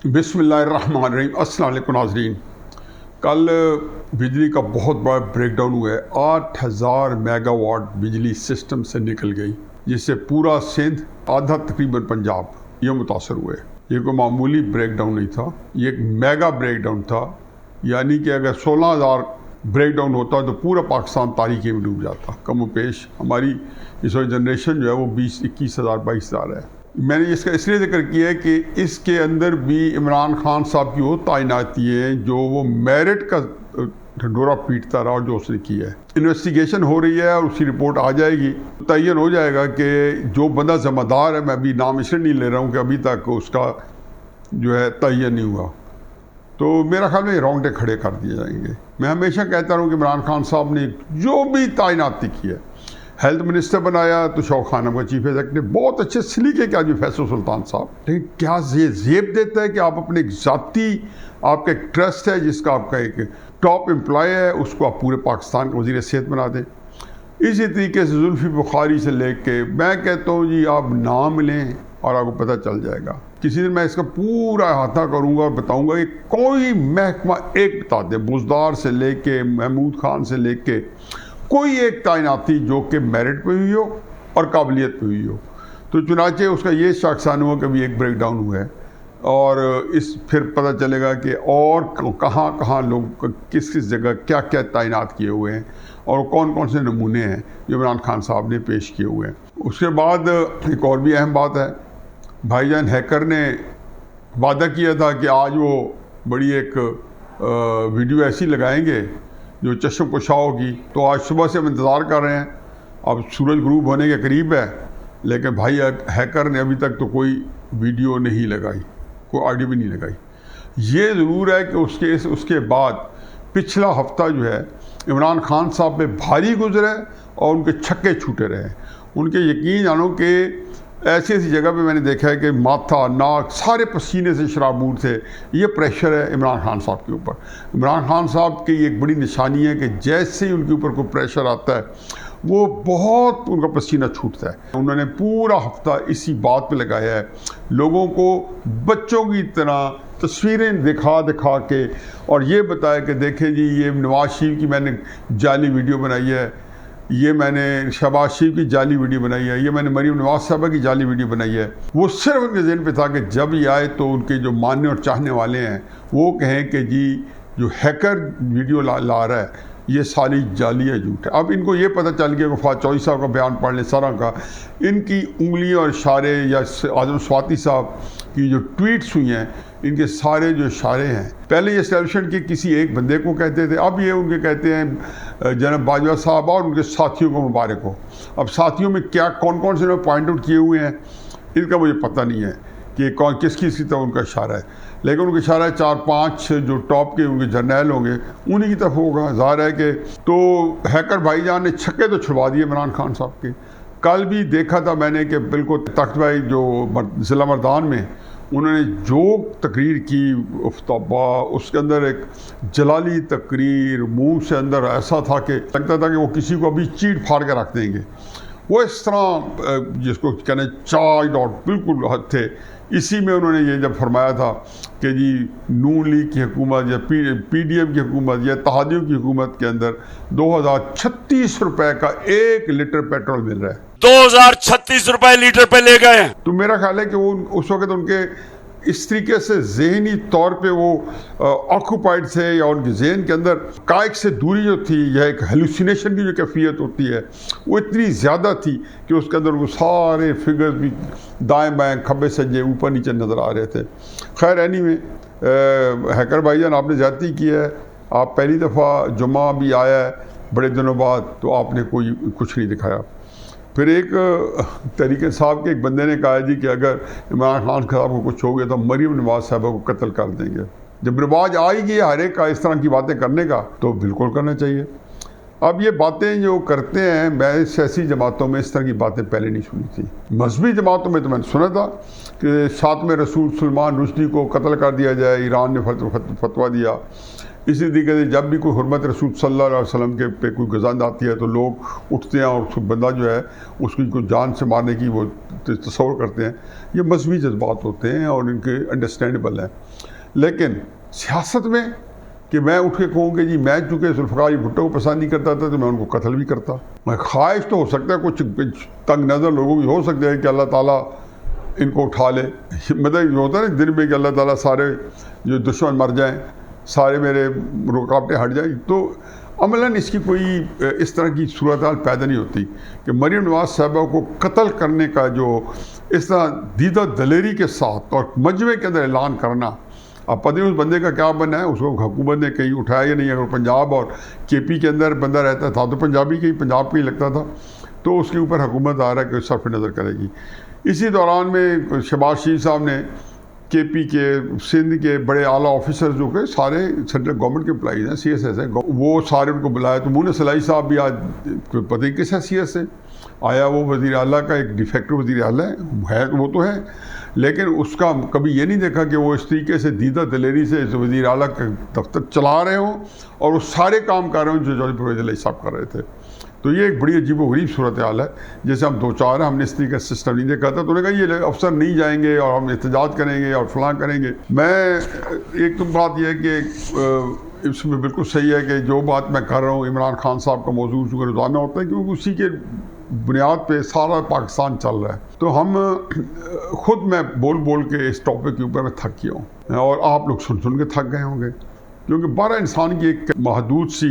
बिस्मिल्लाहिर्रहमानिर्रहीम। अस्सलाम वालेकुम नाज़रीन। कल बिजली का बहुत बड़ा ब्रेकडाउन हुआ है। 8000 मेगावाट बिजली सिस्टम से निकल गई, जिससे पूरा सिंध, आधा तकरीबन पंजाब ये मुतासर हुए। ये कोई मामूली ब्रेकडाउन नहीं था, ये एक मेगा ब्रेकडाउन था। यानी कि अगर 16000 ब्रेकडाउन होता तो पूरा पाकिस्तान तारीकी में डूब जाता। कम पेश हमारी इस वक्त जनरेशन जो है वो 20-21 हज़ार 22 हज़ार है। मैंने इसका इसलिए जिक्र किया है कि इसके अंदर भी इमरान खान साहब की वो तैनाती है जो वो मेरिट का ढंडोरा पीटता रहा, जो उसने किया है। इन्वेस्टिगेशन हो रही है और उसकी रिपोर्ट आ जाएगी, तयन हो जाएगा कि जो बंदा ज़िम्मेदार है, मैं अभी नाम इसलिए नहीं ले रहा हूँ कि अभी तक उसका जो है तयन नहीं हुआ, तो मेरा ख्याल में रौंगटे खड़े कर दिए जाएंगे। मैं हमेशा कहता हूँ कि इमरान खान साहब ने जो भी तैनाती की है, हेल्थ मिनिस्टर बनाया तो शौक खानम का चीफ एग्जीक्यूटिव, बहुत अच्छे सलीके के आदमी फैसल सुल्तान साहब। लेकिन क्या ये जेब देता है कि आप अपने एक ज़ाती, आपका एक ट्रस्ट है जिसका आपका एक टॉप एम्प्लॉय है, उसको आप पूरे पाकिस्तान का वज़ीर सेहत बना दें। इसी तरीके से जुल्फ़ी बुखारी से लेके मैं कहता हूँ जी आप नाम लें और आपको पता चल जाएगा। किसी दिन मैं इसका पूरा अहाता करूँगा और बताऊँगा कि कोई महकमा एक बता दे, बुज़दार से लेके महमूद खान से लेके कोई एक तैनाती जो कि मेरिट पे हुई हो और काबिलियत पे हुई हो। तो चुनाचे उसका ये शख्सान हुआ कि भी एक ब्रेकडाउन हुआ है और इस फिर पता चलेगा कि और कहाँ कहाँ लोग किस किस जगह क्या क्या तैनात किए हुए हैं और कौन कौन से नमूने हैं जो इमरान खान साहब ने पेश किए हुए हैं। उसके बाद एक और भी अहम बात है, भाईजान हैकर ने वादा किया था कि आज वो बड़ी एक वीडियो ऐसी लगाएंगे जो चश्म कुशा होगी। तो आज सुबह से हम इंतज़ार कर रहे हैं, अब सूरज गुरूब होने के करीब है, लेकिन भाई हैकर ने अभी तक तो कोई वीडियो नहीं लगाई, कोई ऑडियो भी नहीं लगाई। ये ज़रूर है कि उसके बाद पिछला हफ्ता जो है इमरान खान साहब पे भारी गुजरे और उनके छक्के छूटे रहे। उनके यकीन जानो कि ऐसी ऐसी जगह पे मैंने देखा है कि माथा, नाक सारे पसीने से शराबूर थे। ये प्रेशर है इमरान खान साहब के ऊपर। इमरान खान साहब की एक बड़ी निशानी है कि जैसे ही उनके ऊपर कोई प्रेशर आता है वो बहुत उनका पसीना छूटता है। उन्होंने पूरा हफ्ता इसी बात पे लगाया है, लोगों को बच्चों की तरह तस्वीरें दिखा दिखा के और ये बताया कि देखें जी ये नवाज शरीफ की मैंने जाली वीडियो बनाई है, ये मैंने शहबाज शरीफ की जाली वीडियो बनाई है, ये मैंने मरीम नवाज साहबा की जाली वीडियो बनाई है। वो सिर्फ उनके ज़हन पे था कि जब ये आए तो उनके जो मानने और चाहने वाले हैं वो कहें कि जी जो हैकर वीडियो ला रहा है ये सारी जाली है, झूठ है। अब इनको ये पता चल गया कि फवाद चौधरी साहब का बयान पढ़ लें सारा का, इनकी उंगलियां और इशारे या आज़म स्वाति साहब की जो ट्वीट्स हुई हैं, इनके सारे जो इशारे हैं, पहले ये एस्टैब्लिशमेंट के किसी एक बंदे को कहते थे, अब ये उनके कहते हैं जनाब बाजवा साहब और उनके साथियों को मुबारक हो। अब साथियों में क्या कौन कौन से पॉइंट आउट किए हुए हैं इनका मुझे पता नहीं है कि कौन किस की तरफ उनका इशारा है, लेकिन उनका इशारा है 4-5 जो टॉप के उनके जर्नैल होंगे उन्हीं की तरफ होगा। ज़ाहिर है कि तो हैकर भाईजान ने छक्के तो छुड़वा दिए इमरान खान साहब के। कल भी देखा था मैंने कि बिल्कुल तख्त भाई जो ज़िला मर्दान में उन्होंने जो तकरीर की उफ्ताबा, उसके अंदर एक जलाली तकरीर, मुंह से अंदर ऐसा था कि लगता था कि वो किसी को अभी चीड़ फाड़ के रख देंगे। वो इस तरह जिसको कहने चार्ज और बिल्कुल हद थे। इसी में उन्होंने ये जब फरमाया था कि जी नून लीग की हुकूमत या PDM की हुकूमत या इत्तेहादियों की हुकूमत के अंदर 2036 रुपए का 1 लीटर पेट्रोल मिल रहा है। 2036 रुपए लीटर पे ले गए। तो मेरा ख्याल है कि वो उस वक्त उनके इस तरीके से जहनी तौर पे वो ऑक्यूपाइड थे या उनके जहन के अंदर कायक से दूरी जो थी या एक हेलुसिनेशन की जो कैफियत होती है वो इतनी ज़्यादा थी कि उसके अंदर वो सारे फिगर्स भी दाएं बाएं खब्बे सज्जे ऊपर नीचे नज़र आ रहे थे। खैर एनीवे, हैकर भाईजान आपने ज़्यादती की है, आप पहली दफ़ा जुम्मा भी आया है बड़े दिनों बाद तो आपने कोई कुछ नहीं दिखाया। फिर एक तहरीक साहब के एक बंदे ने कहा जी कि अगर इमरान खान साहब को कुछ हो गया तो मरीम नवाज साहबा को कत्ल कर देंगे। जब रिवाज आ ही गया हर एक का इस तरह की बातें करने का तो बिल्कुल करना चाहिए। अब ये बातें जो करते हैं, मैं सियासी जमातों में इस तरह की बातें पहले नहीं सुनी थी। मजहबी जमातों में तो मैंने सुना था कि 7वें रसूल सलमान रुश्दी को कत्ल कर दिया जाए, ईरान ने फतवा दिया। इसी तरीके से जब भी कोई हुर्मत रसूल सल्लल्लाहु अलैहि वसल्लम के पे कोई गज़ान आती है तो लोग उठते हैं और उसको बंदा जो है उसकी कोई जान से मारने की वो तस्वर करते हैं। ये मजहबी जज्बात होते हैं और इनके अंडरस्टैंडेबल हैं। लेकिन सियासत में कि मैं उठ के कहूँ कि जी मैं चूँकि जुल्फ़िकार भुट्टो को पसंद नहीं करता था तो मैं उनको कत्ल भी करता। मैं ख्वाहिश तो हो सकता है कुछ तंग नज़र लोगों की हो सकता है कि अल्लाह ताला इनको उठा ले, मतलब ये होता है ना दिन में कि अल्लाह ताला सारे जो दुश्मन मर जाएं, सारे मेरे रुकावटें हट जाएं। तो अमलन इसकी कोई इस तरह की सूरत हाल पैदा नहीं होती कि मरीम नवाज़ साहबा को कत्ल करने का जो इस तरह दीदा दलेरी के साथ और मजमे के अंदर ऐलान करना। अब पता नहीं उस बंदे का क्या बनना है, उसको हुकूमत ने कहीं उठाया या नहीं। अगर पंजाब और केपी के अंदर बंदा रहता था तो पंजाबी के ही पंजाब का ही लगता था, तो उसके ऊपर हुकूमत आ रहा है कि सरफ नज़र करेगी। इसी दौरान में शहबाज शरीफ साहब ने केपी के सिंध के बड़े आला ऑफिसर जो के सारे सेंट्रल गवर्नमेंट के एम्प्लॉइज़ हैं, CSS हैं, वो सारे उनको बुलाया। तो मुन्ना सलाई साहब भी आज पता नहीं किस हैसियत से आया, वो वज़ीर आला का एक डिफेक्टिव वज़ीर आला है वो तो है, लेकिन उसका कभी ये नहीं देखा कि वो इस तरीके से दीदा दलेरी से इस वज़ीर आला का दफ्तर चला रहे हों और वो सारे काम कर रहे हों जो जौहरी परवेज़ इलाही साहब कर रहे थे। तो ये एक बड़ी अजीब व गरीब सूरत हाल है। जैसे हम 2-4 हमने इस तरीके का सिस्टम नहीं देखा था, तो उन्होंने कहा ये अफसर नहीं जाएंगे और हम एहतजाज करेंगे और फलां करेंगे। मैं एक तो बात यह है कि इसमें बिल्कुल सही है कि जो बात मैं कर रहा हूँ इमरान खान साहब का मौजूद चूँकि रोज़ाना होता है क्योंकि उसी के बुनियाद पे सारा पाकिस्तान चल रहा है। तो हम खुद मैं बोल बोल के इस टॉपिक के ऊपर मैं थक गया हूँ और आप लोग सुन सुन के थक गए होंगे, क्योंकि 12 इंसान की एक महदूद सी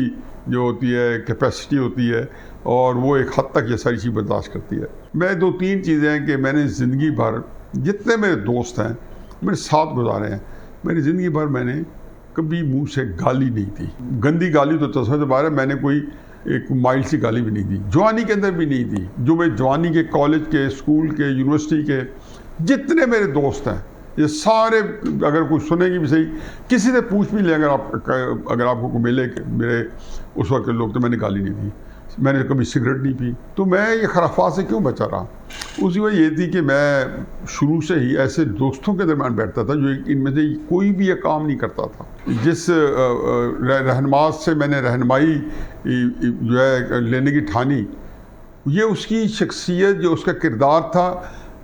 जो होती है कैपेसिटी होती है और वो एक हद तक ये सारी चीज़ बर्दाश्त करती है। मैं 2-3 चीज़ें हैं कि मैंने ज़िंदगी भर जितने मेरे दोस्त हैं मेरे साथ गुजारे हैं, मेरी ज़िंदगी भर मैंने कभी मुंह से गाली नहीं दी। गंदी गाली तो तस्वीर के बारे मैंने कोई एक माइल्ड सी गाली भी नहीं दी, जवानी के अंदर भी नहीं दी। जो मैं जवानी के कॉलेज के स्कूल के यूनिवर्सिटी के जितने मेरे दोस्त हैं ये सारे, अगर कोई सुनेगी भी सही, किसी से पूछ भी ले अगर आपको मिले मेरे उस वक्त के लोग, तो मैंने गाली नहीं दी, मैंने कभी सिगरेट नहीं पी। तो मैं ये खराफात से क्यों बचा रहा? उसकी वजह ये थी कि मैं शुरू से ही ऐसे दोस्तों के दरम्यान बैठता था जो इनमें से कोई भी ये काम नहीं करता था। जिस रहनुमा से मैंने रहनुमाई जो है लेने की ठानी, ये उसकी शख्सियत जो उसका किरदार था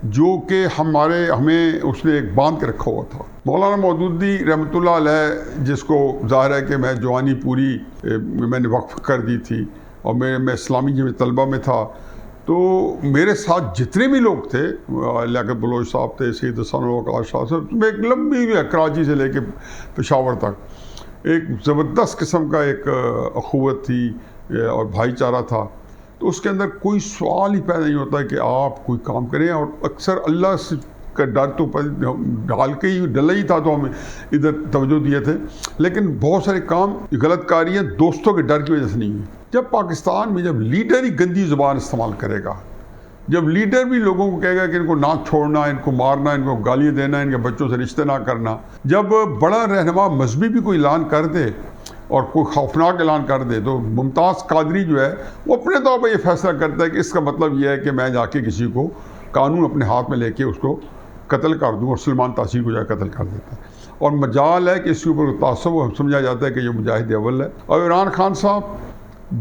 जो कि हमें उसने एक बांध के रखा हुआ था। मौलाना मौदूदी रहमतुल्लाह अलैह, जिसको ज़ाहिर है कि मैं जवानी पूरी मैंने वक्फ कर दी थी और मैं इस्लामी जमीयत तलबा में था, तो मेरे साथ जितने भी लोग थे, लियाकत बलोच साहब थे, सैयद हसन वक़ार साहब साहब, एक लंबी कराची से लेके पेशावर तक एक ज़बरदस्त किस्म का एक अखुवत थी और भाईचारा था। तो उसके अंदर कोई सवाल ही पैदा नहीं होता कि आप कोई काम करें, और अक्सर अल्लाह का डर तो डाल के ही डला ही था तो हम इधर तवज्जो दिए थे, लेकिन बहुत सारे काम गलतकारियाँ दोस्तों के डर की वजह से नहीं हुई। जब पाकिस्तान में जब लीडर ही गंदी ज़ुबान इस्तेमाल करेगा, जब लीडर भी लोगों को कहेगा कि इनको ना छोड़ना, इनको मारना, इनको गालियाँ देना, इनके बच्चों से रिश्ते ना करना, जब बड़ा रहनुमा मजहबी भी कोई ऐलान कर दे और कोई खौफनाक ऐलान कर दे, तो मुमताज़ कादरी जो है वो अपने तौर पर ये फैसला करता है कि इसका मतलब ये है कि मैं जाके किसी को कानून अपने हाथ में लेके उसको कत्ल कर दूँ, और सलमान तासीर को जाकर कत्ल कर देता है। और मजाल है कि इसके ऊपर तासुब समझा जाता है कि ये मुजाहिद अव्वल है। और इमरान खान साहब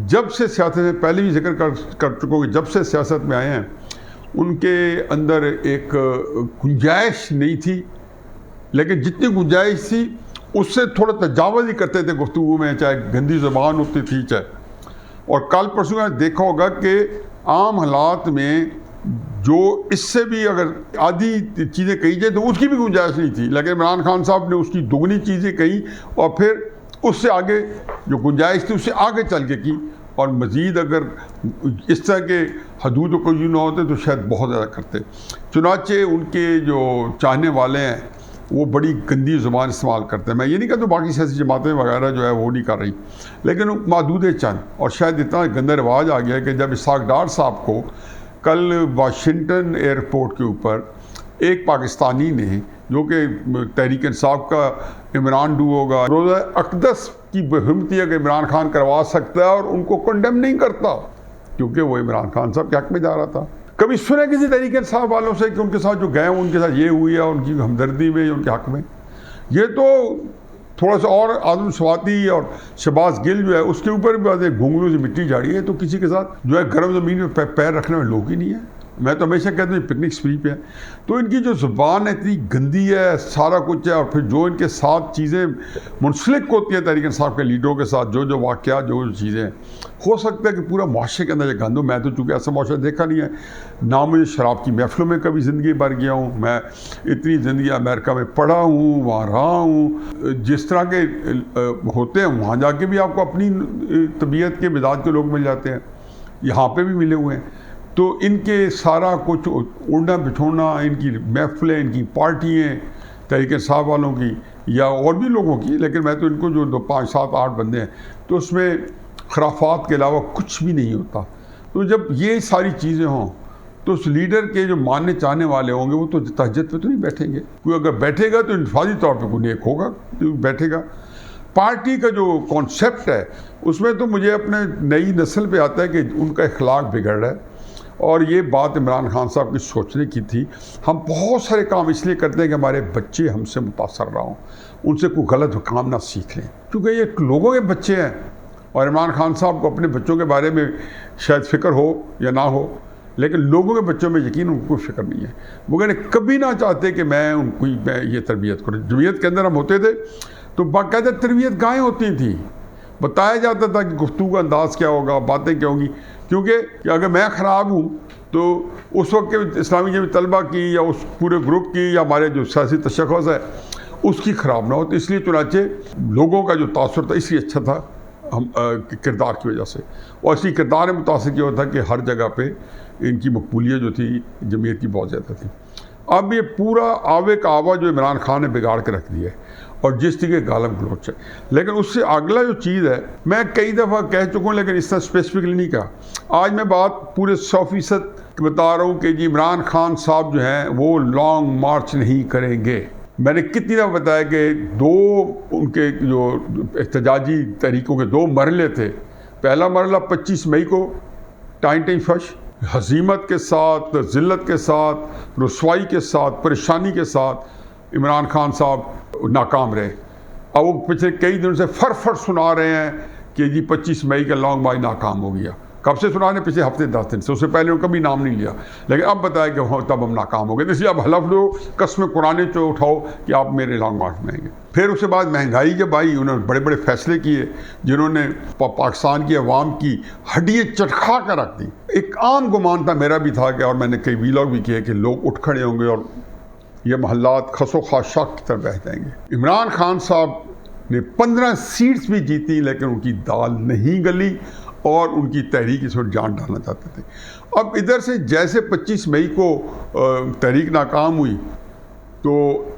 जब से सियासत में, पहले भी जिक्र कर चुका कि जब से सियासत में आए हैं उनके अंदर एक गुंजाइश नहीं थी, लेकिन जितनी गुंजाइश थी उससे थोड़ा तजावज़ ही करते थे गुफ्तगू में, चाहे गंदी ज़बान होती थी चाहे। और कल परसों में देखा होगा कि आम हालात में जो इससे भी अगर आधी चीज़ें कही जाए तो उसकी भी गुंजाइश नहीं थी, लेकिन इमरान खान साहब ने उसकी दुगनी चीज़ें कही और फिर उससे आगे जो गुंजाइश थी उससे आगे चल के की। और मज़ीद अगर इस तरह के हदूद कोई ना होते तो शायद बहुत ज़्यादा करते। चुनाचे उनके जो चाहने वाले हैं वो बड़ी गंदी ज़ुबान इस्तेमाल करते हैं। मैं ये नहीं कहता बाकी सियासी जमातें वगैरह जो है वो नहीं कर रही, लेकिन महदूद चंद। और शायद इतना गंदा रिवाज आ गया है कि जब इसहाक डार साहब को कल वाशिंगटन एयरपोर्ट के ऊपर एक पाकिस्तानी ने, जो कि तहरीक इंसाफ का इमरान डू होगा। रोज़ा अक़दस की हिम्मत है कि इमरान खान करवा सकता है और उनको कंडेम नहीं करता, क्योंकि वो इमरान खान साहब के हक में जा रहा था। कभी सुने किसी तहरीक इंसाफ वालों से कि उनके साथ जो गए उनके साथ ये हुई है, उनकी हमदर्दी में, उनके हक में? ये तो थोड़ा सा और आदम स्वाति और शहबाज गिल जो है उसके ऊपर भी घुंगलू से मिट्टी झाड़ी है, तो किसी के साथ जो है गर्म ज़मीन में पैर रखने में लोग ही नहीं है। मैं तो हमेशा कहता हूँ पिकनिक स्पीड पे है। तो इनकी जो ज़ुबान है इतनी गंदी है, सारा कुछ है, और फिर जो इनके साथ चीज़ें मुंसलिक होती हैं तहरीक इंसाफ के लीडरों के साथ, जो जो वाक़या, जो जो चीज़ें, हो सकता है कि पूरा मुआशरे के अंदर ये गंद हो। मैं तो चूँकि ऐसा मुआशरा देखा नहीं है, ना मुझे शराब की महफिलों में कभी ज़िंदगी भर गया हूँ, मैं इतनी ज़िंदगी अमेरिका में पढ़ा हूँ, वहाँ रहा हूँ। जिस तरह के होते हैं वहाँ जाके भी आपको अपनी तबीयत के मिजाज के लोग मिल जाते हैं, यहाँ पर भी मिले हुए हैं। तो इनके सारा कुछ उड़ना बिछोड़ना, इनकी महफिलें, इनकी पार्टियाँ तहरीक इंसाफ वालों की या और भी लोगों की, लेकिन मैं तो इनको जो 5, 7, 8 बंदे हैं, तो उसमें खराफात के अलावा कुछ भी नहीं होता। तो जब ये सारी चीज़ें हों तो उस लीडर के जो मानने चाहने वाले होंगे वो तो तहज्जुद पे तो नहीं बैठेंगे। कोई अगर बैठेगा तो इंफरादी तौर पर कोई नेक होगा जो बैठेगा। पार्टी का जो कॉन्सेप्ट है उसमें तो मुझे अपने नई नस्ल पे आता है कि उनका इखलाक बिगड़ रहा है, और ये बात इमरान खान साहब की सोचने की थी। हम बहुत सारे काम इसलिए करते हैं कि हमारे बच्चे हमसे मुतासर ना हों, उनसे कोई गलत काम ना सीख लें, क्योंकि ये लोगों के बच्चे हैं। और इमरान खान साहब को अपने बच्चों के बारे में शायद फ़िक्र हो या ना हो, लेकिन लोगों के बच्चों में यकीन उनको कोई फ़िक्र नहीं है। वो कहने कभी ना चाहते कि मैं उनको ये तरबियत करूँ। जमीयत के अंदर हम होते थे तो बाकायदा तरबियत गाहें होती थी, बताया जाता था कि गुफ्तगू का अंदाज़ क्या होगा, बातें क्या होंगी, क्योंकि अगर मैं ख़राब हूँ तो उस वक्त के इस्लामी जमीयत तलबा की या उस पूरे ग्रुप की या हमारे जो सियासी तशख़्ख़ुस है उसकी ख़राब ना हो। तो इसलिए चुनाचे लोगों का जो तासुर था इसलिए अच्छा था हम किरदार की वजह से, और इसी किरदार में मुतासिर किया था कि हर जगह पे इनकी मकबूलियत जो थी जमीयत की बहुत ज़्यादा थी। अब ये पूरा आवे का आवा जो इमरान खान ने बिगाड़ के रख दिया है, और जिस तरीके गालम गलोच है। लेकिन उससे अगला जो चीज़ है, मैं कई दफ़ा कह चुका हूँ लेकिन इस तरह स्पेसिफिकली नहीं कहा। आज मैं बात पूरे 100% बता रहा हूँ कि जी इमरान खान साहब जो हैं वो लॉन्ग मार्च नहीं करेंगे। मैंने कितनी दफ़ा बताया कि दो उनके जो एहतजाजी तहरीकों के 2 मरहले थे। पहला मरहला 25 मई को टाइम फश हज़ीमत के साथ, ज़िल्लत के साथ, रुसवाई के साथ, परेशानी के साथ इमरान खान साहब नाकाम रहे। अब वो पिछले कई दिनों से फर सुना रहे हैं कि जी 25 मई का लॉन्ग मार्च नाकाम हो गया। कब से सुना रहे? पिछले हफ्ते 10 दिन से। उससे पहले उन्होंने कभी नाम नहीं लिया, लेकिन अब बताया कि हाँ तब हम नाकाम हो गए। तो इसलिए अब हलफ लो, कसम कुरान जो उठाओ कि आप मेरे लॉन्ग मार्च में आएंगे। फिर उसके बाद महंगाई जब आई, उन्होंने बड़े बड़े फैसले किए जिन्होंने पाकिस्तान की अवाम की हड्डियाँ चटखा कर रख दी। एक आम गुमान था, मेरा भी था कि, और मैंने कई वीलॉग भी किए कि लोग उठ खड़े होंगे और ये महल्लात खसो खाशाक की तरफ बह जाएंगे। इमरान खान साहब ने 15 सीट्स भी जीती, लेकिन उनकी दाल नहीं गली और उनकी तहरीक इसमें जान डालना चाहते थे। अब इधर से जैसे 25 मई को तहरीक नाकाम हुई तो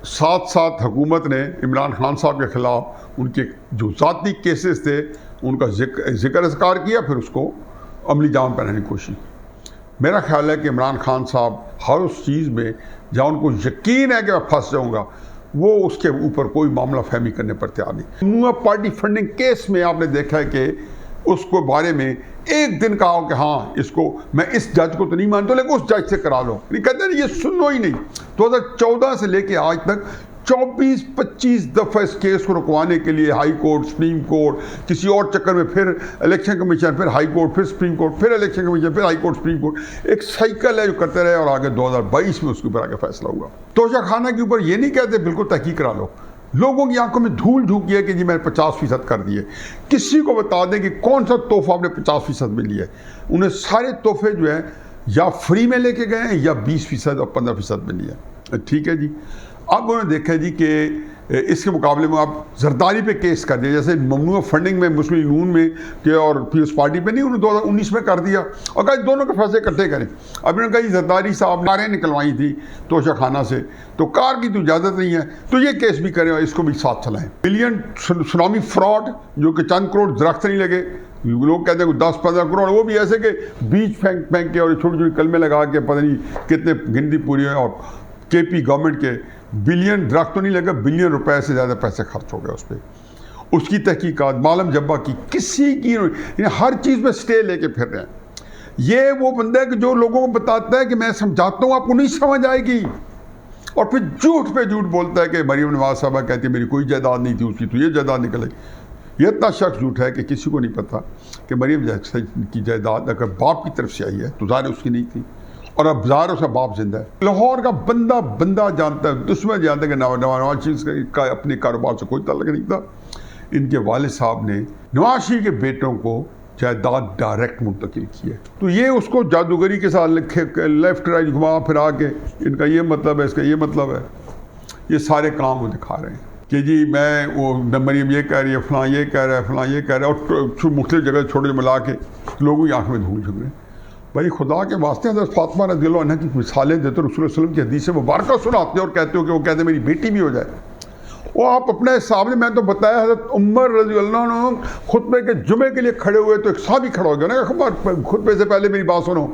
साथ साथ हुकूमत ने इमरान खान साहब के ख़िलाफ़ उनके जो ज़ाती केसेस थे उनका जिक्र अज़कार किया, फिर उसको अमली जाम पहनाने की कोशिश। मेरा ख्याल है कि इमरान खान साहब हर उस चीज़ में जहाँ उनको यकीन है कि मैं फंस जाऊँगा, वो उसके ऊपर कोई मामला फहमी करने पर तैयार नहीं। ममनुआ पार्टी फंडिंग केस में आपने देखा है कि उसको बारे में एक दिन कहा कि हाँ इसको मैं इस जज को तो नहीं मानता, लेकिन उस जज से करा लो। नहीं कहते नहीं, ये सुनो ही नहीं। 2014 से लेके आज तक 24-25 दफ़ा इस केस को रुकवाने के लिए हाई कोर्ट, सुप्रीम कोर्ट, किसी और चक्कर में फिर इलेक्शन कमीशन, फिर हाई कोर्ट, फिर सुप्रीम कोर्ट, फिर इलेक्शन कमीशन, फिर हाई कोर्ट, सुप्रीम कोर्ट, एक साइकिल है जो करते रहे। और आगे 2022 में उसके ऊपर आगे फैसला हुआ। तोशाखाना के ऊपर ये नहीं कहते बिल्कुल तहकीक करा लो। लोगों की आंखों में धूल झोंकी है कि जी मैंने 50% कर दिए। किसी को बता दें कि कौन सा तोहफा आपने 50% में लिया है। उन्हें सारे तोहफे जो हैं या फ्री में लेके गए हैं या 20% और 15% में लिया। ठीक है जी। अब उन्होंने देखा जी कि इसके मुकाबले में आप जरदारी पे केस कर दिया, जैसे ममनुआ फंडिंग में मुस्लिम यून में के और पीएस पार्टी पे नहीं, उन्होंने 2019 में कर दिया और कहा दोनों के फैसले इकट्ठे करें। अब उन्होंने कहा जरदारी साहब कारें निकलवाई थी तोशाखाना से, तो कार की तो इजाज़त नहीं है, तो ये केस भी करें और इसको भी साथ चलाएं। बिलियन सुनामी फ्रॉड जो कि चंद करोड़ दरख्त नहीं लगे, लोग कहते हैं 10-15 करोड़, वो भी ऐसे कि बीज फेंक के और छोटी छोटी कलमें लगा के पता नहीं कितने गिनती पूरी है और केपी गवर्नमेंट के बिलियन, ड्रग तो नहीं लगा, बिलियन रुपए से ज़्यादा पैसे खर्च हो गए उस पर। उसकी तहकीकात मालम जब्बा की, किसी की हर चीज़ में स्टे लेके फिर रहे हैं। ये वो बंदा है कि जो लोगों को बताता है कि मैं समझाता हूँ, आपको नहीं समझ आएगी, और फिर झूठ पे झूठ बोलता है कि मरीम नवाज साहबा कहती है मेरी कोई जायदाद नहीं थी, उसकी तो ये जायदाद निकल आई। ये इतना शख्स झूठ है कि किसी को नहीं पता कि मरीम की जायदाद अगर बाप की तरफ से आई है तो ज़ाहिर उसकी नहीं थी, और अब ज़ाहिर उसका बाप जिंदा है। लाहौर का बंदा जानता है, दुश्मन जानता है कि नवाज शरीफ का अपने कारोबार से कोई ताल्लुक नहीं था। इनके वालिद साहब ने नवाज शरीफ के बेटों को जायदाद डायरेक्ट मुंतकिल की है। तो ये उसको जादूगरी के साथ लेफ्ट राइट घुमा फिरा के इनका ये मतलब है, इसका ये मतलब है, ये सारे काम वो दिखा रहे हैं कि जी मैं वो मरीम ये कह रही है, फलां ये कह रहा है, फलां ये कह रहा है, और मुख्तलिफ जगह छोटे मिला के लोगों की आँख में धूल झुक रहे हैं। भाई खुदा के वास्ते हज़रत फातिमा रज़ियल्लाहु अन्हा की मिसालें देते हो, रसूल सल्लल्लाहु अलैहि वसल्लम की हदीसें मुबारक सुनाते हो और कहते हो कि वो कहते मेरी बेटी भी हो जाए। वो आप अपने हिसाब से, मैं तो बताया हज़रत उमर रज़ियल्लाहु अन्हु खुतबे के जुमे के लिए खड़े हुए तो एक साहबी खड़ा हो गया ना, खबर खुतबे से पहले मेरी बात सुनो,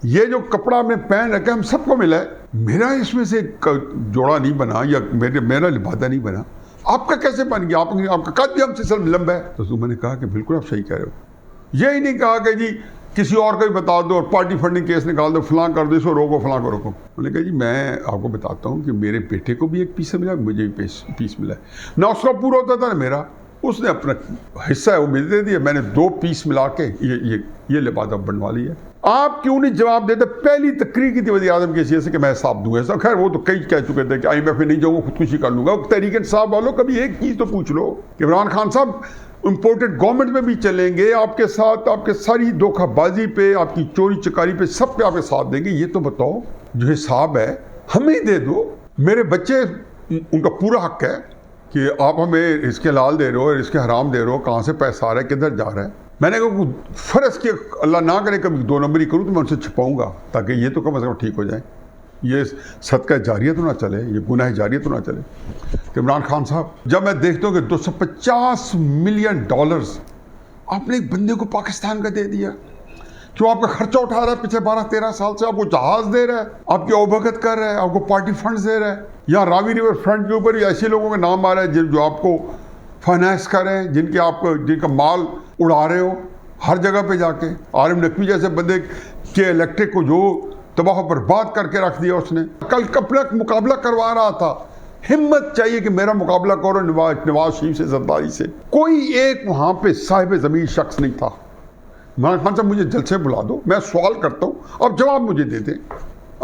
ये जो कपड़ा आपने पहन रखा हम सबको मिला है, मेरा इसमें से जोड़ा नहीं बना या मेरा लिबादा नहीं बना, आपका कैसे बन गया? आपका कद भी हमसे सब लंबा है। तो मैंने कहा कि बिल्कुल आप सही कह रहे हो। यही नहीं कहा कि जी किसी और को भी बता दो और पार्टी फंडिंग केस निकाल दो, फलां कर दो, इसको रोको, फलां को रोको। उन्होंने कहा जी मैं आपको बताता हूँ कि मेरे बेटे को भी एक पीस मिला, मुझे भी पीस मिला है ना, उसका पूरा होता था ना मेरा, उसने अपना हिस्सा है वो मुझे दे दिया, मैंने 2 पीस मिला के ये लिबादा बनवा लिया। आप क्यों नहीं जवाब देते? पहली तकरीर की थी वज़ीर आज़म की हैसियत से कि मैं हिसाब दूंगा ऐसा। खैर वो तो कई कह चुके थे कि IMF में नहीं जाऊँगा, खुदकुशी कर लूँगा। तहरीक इंसाफ वालों कभी एक चीज़ तो पूछ लो कि इमरान खान साहब इम्पोर्टेड गवर्नमेंट में भी चलेंगे आपके साथ, आपके सारी धोखाबाजी पे, आपकी चोरी चकारी पे, सब पे आपके साथ देंगे। ये तो बताओ जो हिसाब है हमें दे दो। मेरे बच्चे, उनका पूरा हक है कि आप हमें इसके लाल दे रहे हो, इसके हराम दे रहे हो, कहाँ से पैसा आ रहा है, किधर जा रहा है। मैंने कहा फ़र्ज़ कि अल्लाह ना करे कभी 2 नंबरी करूँ तो मैं उनसे छुपाऊँगा ताकि ये तो कम से कम ठीक हो जाए, ये सदका जारिया तो ना चले, ये गुनाह जारिया तो ना चले। तो इमरान खान साहब, जब मैं देखता हूँ कि $250 मिलियन आपने एक बंदे को पाकिस्तान का दे दिया, जो आपका खर्चा उठा रहा है पिछले 12-13 साल से, आपको जहाज दे रहा है, आपकी अवभगत कर रहा है, आपको पार्टी फंड्स दे रहा है, या रावी रिवर फ्रंट के ऊपर ऐसे लोगों के नाम आ रहे हैं जो आपको फाइनेंस कर रहे हैं, जिनका माल उड़ा रहे हो हर जगह पे जाके। आरिफ नकवी जैसे बंदे के इलेक्ट्रिक को जो तबाह बर्बाद करके रख दिया उसने, कल अपना मुकाबला करवा रहा था। हिम्मत चाहिए कि मेरा मुकाबला करो नवाज शरीफ से, जरदारी से। कोई एक वहाँ पे साहिब ज़मीन शख्स नहीं था। इमरान खान साहब मुझे जल्द से बुला दो, मैं सवाल करता हूँ, अब जवाब मुझे दे दें।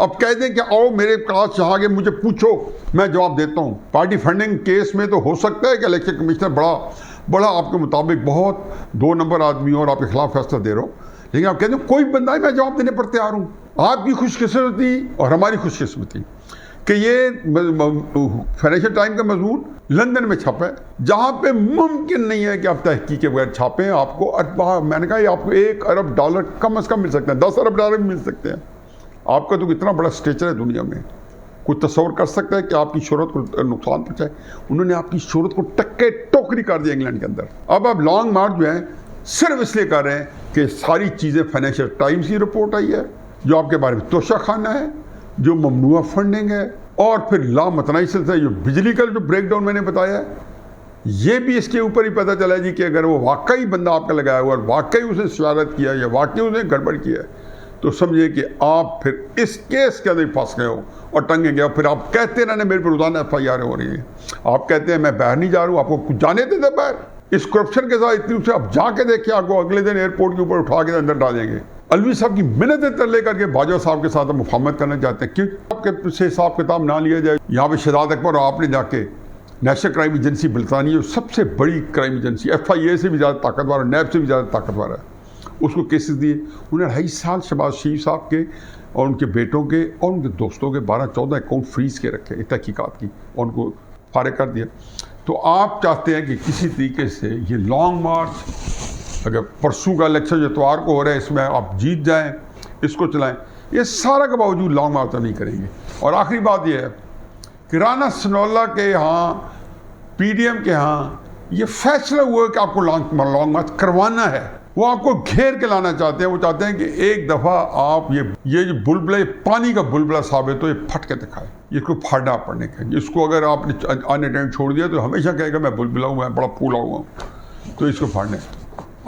अब कह दें कि आओ मेरे पास यहाँ आगे मुझे पूछो, मैं जवाब देता हूँ। पार्टी फंडिंग केस में तो हो सकता है कि इलेक्शन कमिश्नर बड़ा आपके मुताबिक बहुत 2 नंबर आदमी और आपके खिलाफ फैसला दे रहा हो, लेकिन आप कहते हो कोई बंदा है, मैं जवाब देने पर तैयार हूँ। आपकी खुशकिस्मती और हमारी खुशकिस्मती कि ये फाइनेंशियल टाइम का मजमून लंदन में छपा है, जहाँ पे मुमकिन नहीं है कि आप तहकीक के बगैर छापें। आपको मैंने कहा आपको $1 अरब कम से कम मिल सकते हैं, $10 अरब भी मिल सकते हैं। आपका तो इतना बड़ा स्टेचर है दुनिया में, कोई तस्वर कर सकता है कि आपकी शोहरत को नुकसान पहुँचाए? उन्होंने आपकी शोहरत को टक्के टोकरी कर दिया इंग्लैंड के अंदर। अब आप लॉन्ग मार्च जो है सिर्फ इसलिए कर रहे हैं कि सारी चीज़ें फाइनेंशियल टाइम्स की रिपोर्ट आई है, जो आपके बारे में तोशा खाना है, जो ममनुआ फंडिंग है, और फिर लामतनाई सिलसिला जो बिजली का जो ब्रेकडाउन मैंने बताया है, ये भी इसके ऊपर ही पता चला जी कि अगर वो वाकई बंदा आपका लगाया हुआ और वाकई उसने शरारत किया या वाकई उसने गड़बड़ किया है, तो समझिए कि आप फिर इस केस के अंदर फंस गए हो और टंगे गए। फिर आप कहते रहने मेरे पर रोजाना FIR हो रही है, आप कहते हैं मैं बाहर नहीं जा रहा हूँ, आपको कुछ जाने देते बाहर। इस करप्शन के साथ इतनी उसे आप जाके देखिए, आपको अगले दिन एयरपोर्ट के ऊपर उठा के अंदर डालेंगे। अलवी साहब की मिन्नतें तर लेकर के बाजवा साहब के साथ हम मुफाहमत करना चाहते हैं, क्यों आपके से हिसाब किताब ना लिया जाए। यहाँ पे शहजाद अकबर और आपने जाके नेशनल क्राइम एजेंसी बरतानिया जो सबसे बड़ी क्राइम एजेंसी, FIA से भी ज़्यादा ताकतवर है, NAB से भी ज़्यादा ताकतवर है, उसको केसेस दिए। उन्हें 2.5 साल शहबाज शरीफ साहब के और उनके बेटों के और उनके दोस्तों के 12-14 अकाउंट फ्रीज के रखे तहकीकात की और उनको फारिग कर दिया। तो आप चाहते हैं कि किसी तरीके से ये लॉन्ग मार्च, अगर परसों का इलेक्शन जो इतवार को हो रहा है इसमें आप जीत जाएं, इसको चलाएं, ये सारा के बावजूद लॉन्ग मार्च तो नहीं करेंगे। और आखिरी बात यह है कि राना सनाउल्लाह के यहाँ, PDM के यहाँ ये फैसला हुआ कि आपको लॉन्ग मार्च करवाना है। वो आपको घेर के लाना चाहते हैं। वो चाहते हैं कि एक दफ़ा आप ये जो बुलबुला, पानी का बुलबुला साबित हो, ये फट के दिखाए। इसको फाड़ना पड़ने का। इसको अगर आपने अन्य टाइम छोड़ दिया तो हमेशा कहेगा मैं बुलबुला हूँ, मैं बड़ा फूला हुआ हूँ। तो इसको फाड़ने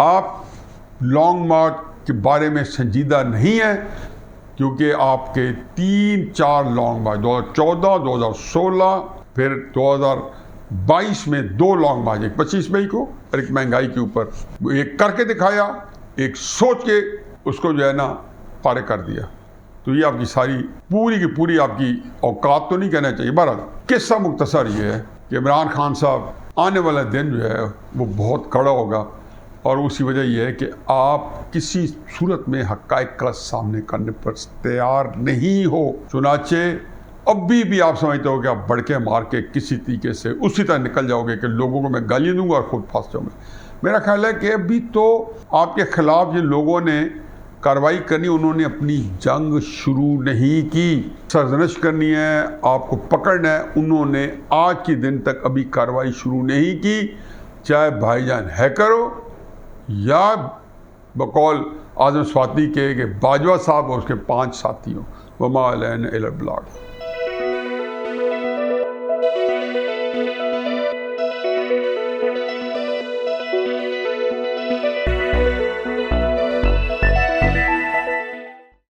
आप लॉन्ग मार्च के बारे में संजीदा नहीं है, क्योंकि आपके 3-4 लॉन्ग मार्च 2014, 2016, फिर 2022 में 2 लॉन्ग मार्च, एक 25 मई को और एक महंगाई के ऊपर, एक करके दिखाया, एक सोच के उसको जो है ना पारे कर दिया। तो ये आपकी सारी पूरी की पूरी आपकी औकात तो नहीं कहना चाहिए। बहरहाल किस्सा मुख्तसर ये है कि इमरान खान साहब आने वाला दिन जो है वो बहुत कड़ा होगा, और उसी वजह यह है कि आप किसी सूरत में हक़ाइक़ का सामने करने पर तैयार नहीं हो। चुनाचे अभी भी आप समझते हो कि आप बड़के मार के किसी तरीके से उसी तरह निकल जाओगे कि लोगों को मैं गालियाँ दूंगा और खुद फंस जाऊंगा। मेरा ख्याल है कि अभी तो आपके खिलाफ जिन लोगों ने कार्रवाई करनी, उन्होंने अपनी जंग शुरू नहीं की। सरजनश करनी है, आपको पकड़ना है, उन्होंने आज के दिन तक अभी कार्रवाई शुरू नहीं की, चाहे भाईजान हैकर हो या बकौल आज़म स्वाति के बाजवा साहब और उसके 5 साथियों। वमा अलैना इल्लल बलाग।